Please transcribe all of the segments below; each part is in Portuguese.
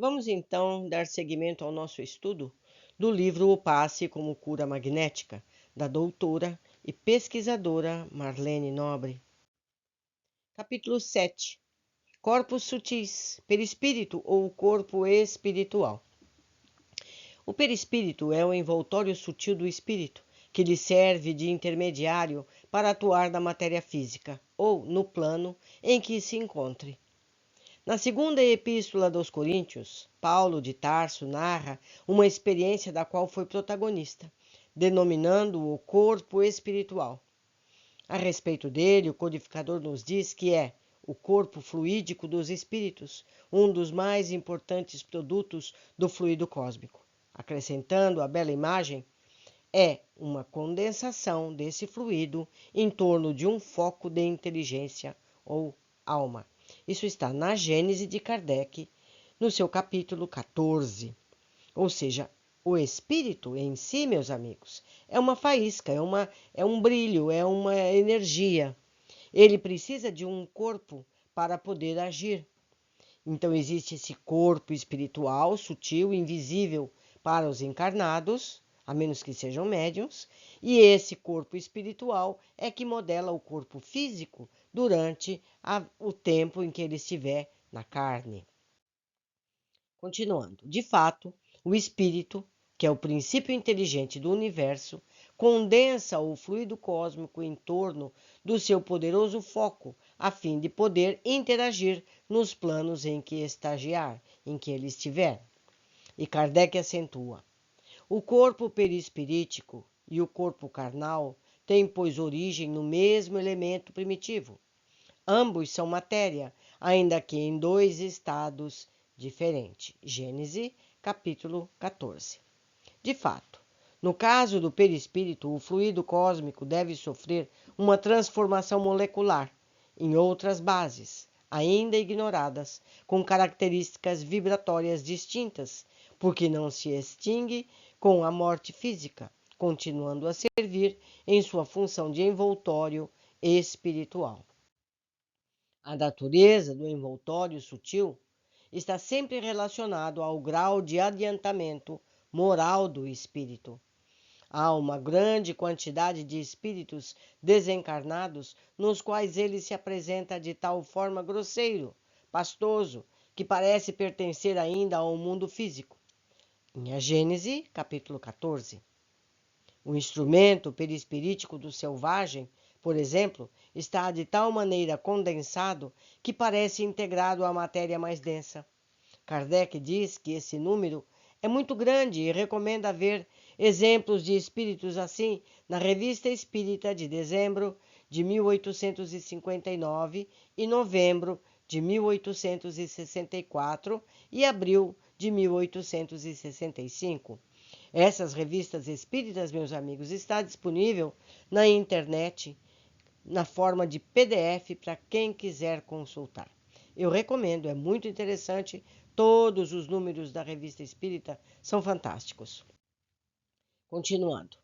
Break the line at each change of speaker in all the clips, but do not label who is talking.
Vamos então dar seguimento ao nosso estudo do livro O Passe como Cura Magnética, da doutora e pesquisadora Marlene Nobre. Capítulo 7. Corpos sutis, perispírito ou corpo espiritual. O perispírito é o envoltório sutil do espírito, que lhe serve de intermediário para atuar na matéria física, ou no plano em que se encontre. Na segunda epístola dos Coríntios, Paulo de Tarso narra uma experiência da qual foi protagonista, denominando-o corpo espiritual. A respeito dele, o codificador nos diz que é o corpo fluídico dos espíritos, um dos mais importantes produtos do fluido cósmico. Acrescentando a bela imagem, é uma condensação desse fluido em torno de um foco de inteligência ou alma. Isso está na Gênese de Kardec, no seu capítulo 14. Ou seja, o espírito em si, meus amigos, é uma faísca, é um brilho, é uma energia. Ele precisa de um corpo para poder agir. Então, existe esse corpo espiritual, sutil, invisível para os encarnados, a menos que sejam médiuns, e esse corpo espiritual é que modela o corpo físico durante o tempo em que ele estiver na carne. Continuando, de fato, o espírito, que é o princípio inteligente do universo, condensa o fluido cósmico em torno do seu poderoso foco, a fim de poder interagir nos planos em que estagiar, em que ele estiver. E Kardec acentua: o corpo perispirítico e o corpo carnal têm, pois, origem no mesmo elemento primitivo. Ambos são matéria, ainda que em dois estados diferentes. Gênese, capítulo 14. De fato, no caso do perispírito, o fluido cósmico deve sofrer uma transformação molecular em outras bases, ainda ignoradas, com características vibratórias distintas, porque não se extingue com a morte física, continuando a servir em sua função de envoltório espiritual. A natureza do envoltório sutil está sempre relacionado ao grau de adiantamento moral do espírito. Há uma grande quantidade de espíritos desencarnados nos quais ele se apresenta de tal forma grosseiro, pastoso, que parece pertencer ainda ao mundo físico. Em A Gênese, capítulo 14. O instrumento perispirítico do selvagem, por exemplo, está de tal maneira condensado que parece integrado à matéria mais densa. Kardec diz que esse número é muito grande e recomenda ver exemplos de espíritos assim na Revista Espírita de dezembro de 1859 e novembro de 1864 e abril de 1865. Essas revistas espíritas, meus amigos, está disponível na internet na forma de PDF para quem quiser consultar. Eu recomendo, é muito interessante. Todos os números da Revista Espírita são fantásticos. Continuando.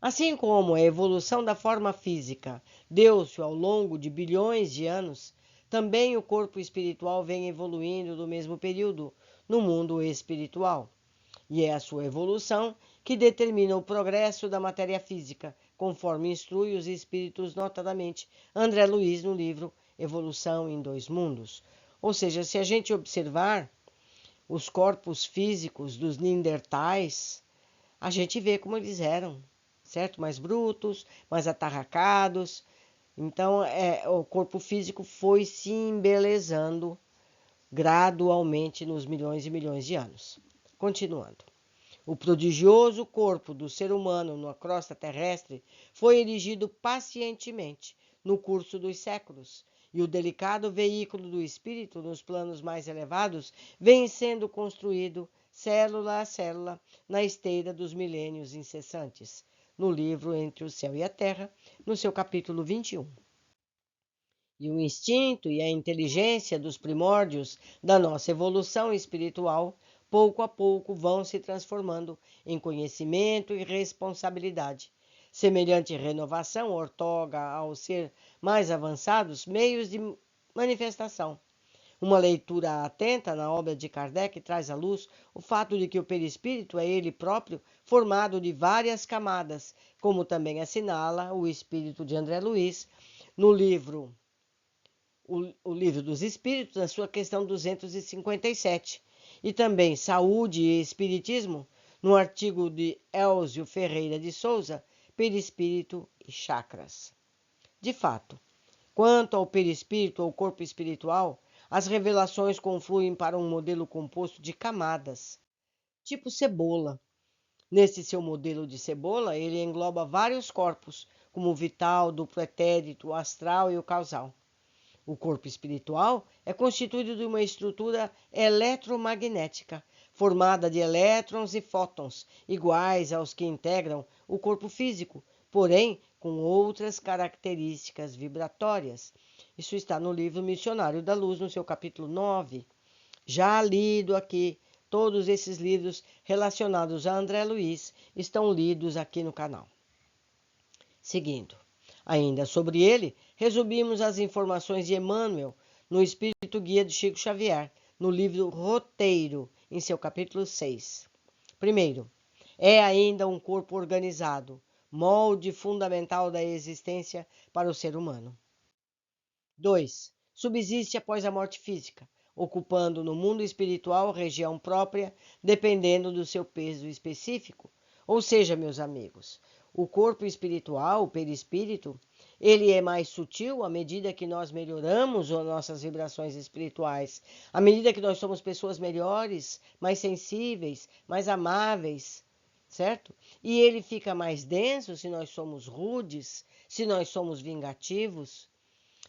Assim como a evolução da forma física deu-se ao longo de bilhões de anos, também o corpo espiritual vem evoluindo no mesmo período no mundo espiritual. E é a sua evolução que determina o progresso da matéria física, conforme instrui os espíritos, notadamente André Luiz no livro Evolução em Dois Mundos. Ou seja, se a gente observar os corpos físicos dos Neandertais, a gente vê como eles eram, certo? Mais brutos, mais atarracados. Então, o corpo físico foi se embelezando gradualmente nos milhões e milhões de anos. Continuando. O prodigioso corpo do ser humano na crosta terrestre foi erigido pacientemente no curso dos séculos, e o delicado veículo do espírito nos planos mais elevados vem sendo construído, célula a célula, na esteira dos milênios incessantes, no livro Entre o Céu e a Terra, no seu capítulo 21. E o instinto e a inteligência dos primórdios da nossa evolução espiritual, pouco a pouco, vão se transformando em conhecimento e responsabilidade. Semelhante renovação ortoga ao ser mais avançados meios de manifestação. Uma leitura atenta na obra de Kardec traz à luz o fato de que o perispírito é ele próprio formado de várias camadas, como também assinala o espírito de André Luiz no livro o Livro dos Espíritos, na sua questão 257. E também Saúde e Espiritismo, no artigo de Elzio Ferreira de Souza, Perispírito e Chakras. De fato, quanto ao perispírito ou corpo espiritual, as revelações confluem para um modelo composto de camadas, tipo cebola. Nesse seu modelo de cebola, ele engloba vários corpos, como o vital, duplo etérito, o astral e o causal. O corpo espiritual é constituído de uma estrutura eletromagnética, formada de elétrons e fótons, iguais aos que integram o corpo físico, porém com outras características vibratórias. Isso está no livro Missionário da Luz, no seu capítulo 9. Já lido aqui, todos esses livros relacionados a André Luiz estão lidos aqui no canal. Seguindo. Ainda sobre ele, resumimos as informações de Emmanuel no Espírito Guia de Chico Xavier, no livro Roteiro, em seu capítulo 6. Primeiro, é ainda um corpo organizado, molde fundamental da existência para o ser humano. 2. Subsiste após a morte física, ocupando no mundo espiritual região própria, dependendo do seu peso específico. Ou seja, meus amigos, o corpo espiritual, o perispírito, ele é mais sutil à medida que nós melhoramos as nossas vibrações espirituais, à medida que nós somos pessoas melhores, mais sensíveis, mais amáveis, certo? E ele fica mais denso se nós somos rudes, se nós somos vingativos,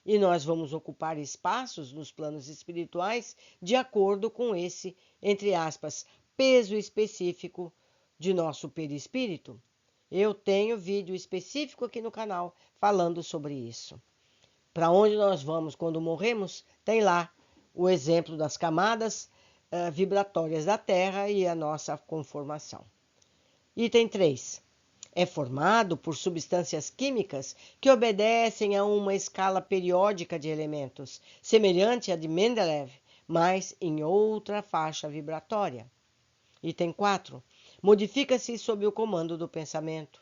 e nós vamos ocupar espaços nos planos espirituais de acordo com esse, entre aspas, peso específico de nosso perispírito. Eu tenho vídeo específico aqui no canal falando sobre isso. Para onde nós vamos quando morremos, tem lá o exemplo das camadas vibratórias da Terra e a nossa conformação. Item 3. É formado por substâncias químicas que obedecem a uma escala periódica de elementos, semelhante à de Mendeleev, mas em outra faixa vibratória. Item 4. Modifica-se sob o comando do pensamento.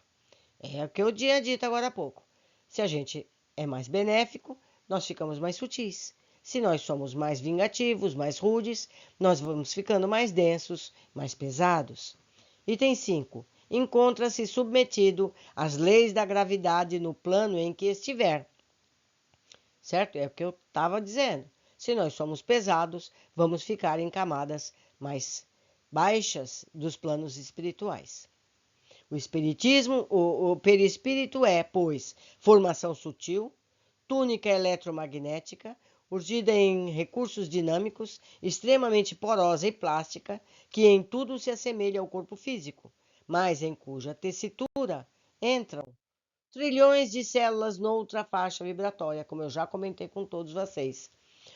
É o que eu tinha dito agora há pouco. Se a gente é mais benéfico, nós ficamos mais sutis. Se nós somos mais vingativos, mais rudes, nós vamos ficando mais densos, mais pesados. Item 5. Encontra-se submetido às leis da gravidade no plano em que estiver. Certo? É o que eu estava dizendo. Se nós somos pesados, vamos ficar em camadas mais baixas dos planos espirituais. O espiritismo, o perispírito é, pois, formação sutil, túnica eletromagnética, urgida em recursos dinâmicos, extremamente porosa e plástica, que em tudo se assemelha ao corpo físico, mas em cuja tessitura entram trilhões de células noutra faixa vibratória, como eu já comentei com todos vocês.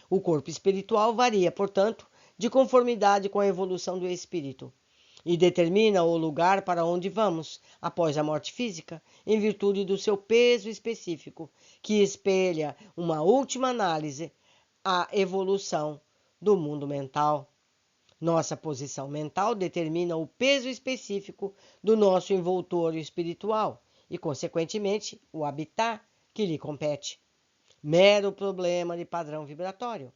O corpo espiritual varia, portanto, de conformidade com a evolução do espírito e determina o lugar para onde vamos após a morte física, em virtude do seu peso específico, que espelha uma última análise a evolução do mundo mental. Nossa posição mental determina o peso específico do nosso envoltório espiritual e, consequentemente, o habitat que lhe compete. Mero problema de padrão vibratório.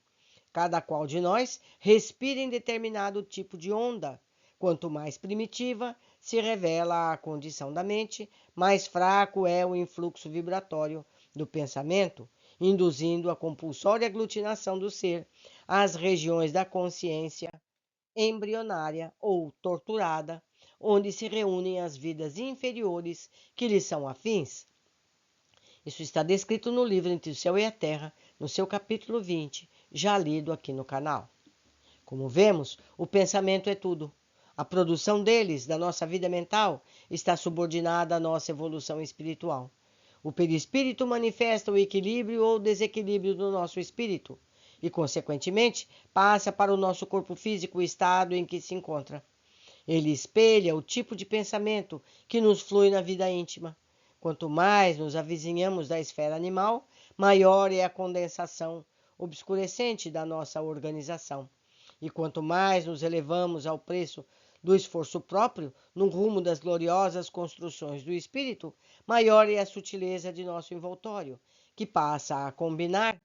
Cada qual de nós respira em determinado tipo de onda. Quanto mais primitiva se revela a condição da mente, mais fraco é o influxo vibratório do pensamento, induzindo a compulsória aglutinação do ser às regiões da consciência embrionária ou torturada, onde se reúnem as vidas inferiores que lhe são afins. Isso está descrito no livro Entre o Céu e a Terra, no seu capítulo 20, já lido aqui no canal. Como vemos, o pensamento é tudo. A produção deles, da nossa vida mental, está subordinada à nossa evolução espiritual. O perispírito manifesta o equilíbrio ou desequilíbrio do nosso espírito e, consequentemente, passa para o nosso corpo físico o estado em que se encontra. Ele espelha o tipo de pensamento que nos flui na vida íntima. Quanto mais nos avizinhamos da esfera animal, maior é a condensação obscurecente da nossa organização. E quanto mais nos elevamos ao preço do esforço próprio no rumo das gloriosas construções do espírito, maior é a sutileza de nosso envoltório, que passa a combinar-se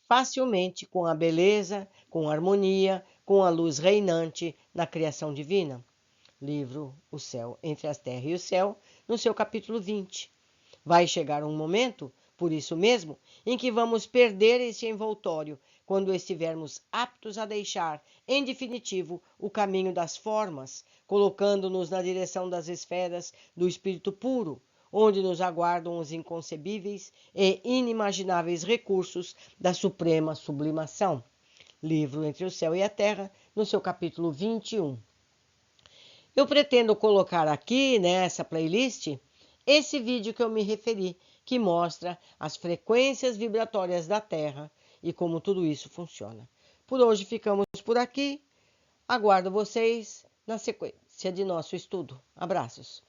facilmente com a beleza, com a harmonia, com a luz reinante na criação divina. Livro O Céu, Entre as Terra e o Céu, no seu capítulo 20. Vai chegar um momento, por isso mesmo, em que vamos perder esse envoltório quando estivermos aptos a deixar, em definitivo, o caminho das formas, colocando-nos na direção das esferas do espírito puro, onde nos aguardam os inconcebíveis e inimagináveis recursos da suprema sublimação. Livro Entre o Céu e a Terra, no seu capítulo 21. Eu pretendo colocar aqui nessa playlist esse vídeo que eu me referi, que mostra as frequências vibratórias da Terra e como tudo isso funciona. Por hoje ficamos por aqui. Aguardo vocês na sequência de nosso estudo. Abraços.